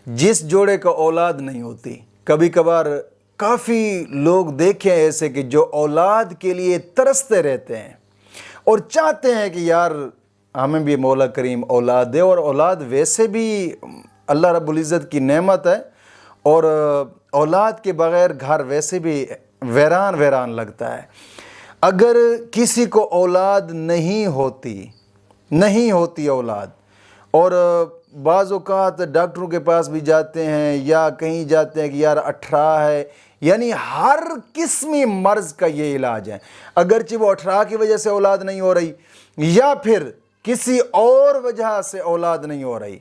جس جوڑے کا اولاد نہیں ہوتی، کبھی کبھار کافی لوگ دیکھیں ایسے کہ جو اولاد کے لیے ترستے رہتے ہیں اور چاہتے ہیں کہ یار ہمیں بھی مولا کریم اولاد دے، اور اولاد ویسے بھی اللہ رب العزت کی نعمت ہے، اور اولاد کے بغیر گھر ویسے بھی ویران ویران لگتا ہے۔ اگر کسی کو اولاد نہیں ہوتی اولاد، اور بعض اوقات ڈاکٹروں کے پاس بھی جاتے ہیں یا کہیں جاتے ہیں کہ یار 18 ہے، یعنی ہر قسمی مرض کا یہ علاج ہے، اگرچہ وہ 18 کی وجہ سے اولاد نہیں ہو رہی یا پھر کسی اور وجہ سے اولاد نہیں ہو رہی،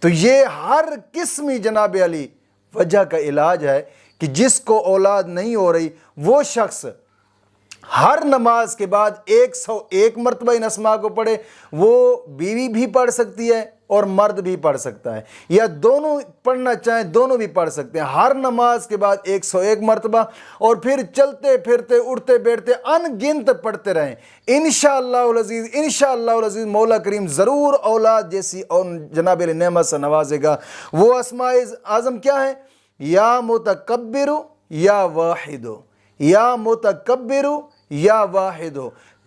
تو یہ ہر قسمی جناب علی وجہ کا علاج ہے کہ جس کو اولاد نہیں ہو رہی وہ شخص ہر نماز کے بعد 101 مرتبہ ان اسماء کو پڑھے۔ وہ بیوی بھی پڑھ سکتی ہے اور مرد بھی پڑھ سکتا ہے، یا دونوں پڑھنا چاہیں دونوں بھی پڑھ سکتے ہیں، ہر نماز کے بعد 101 مرتبہ، اور پھر چلتے پھرتے اٹھتے بیٹھتے ان گنت پڑھتے رہیں۔ انشاءاللہ العزیز انشاءاللہ العزیز مولا کریم ضرور اولاد جیسی جناب علی نعمت سے نوازے گا۔ وہ اسماء اعظم کیا ہے؟ یا متکبر یا واحد، یا متکبر یا واحد،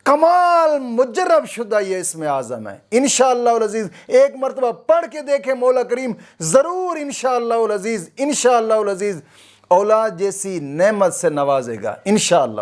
کمال مجرب شدہ یہ اسم اعظم ہے۔ انشاءاللہ العزیز ایک مرتبہ پڑھ کے دیکھیں، مولا کریم ضرور انشاءاللہ العزیز اولاد جیسی نعمت سے نوازے گا انشاءاللہ۔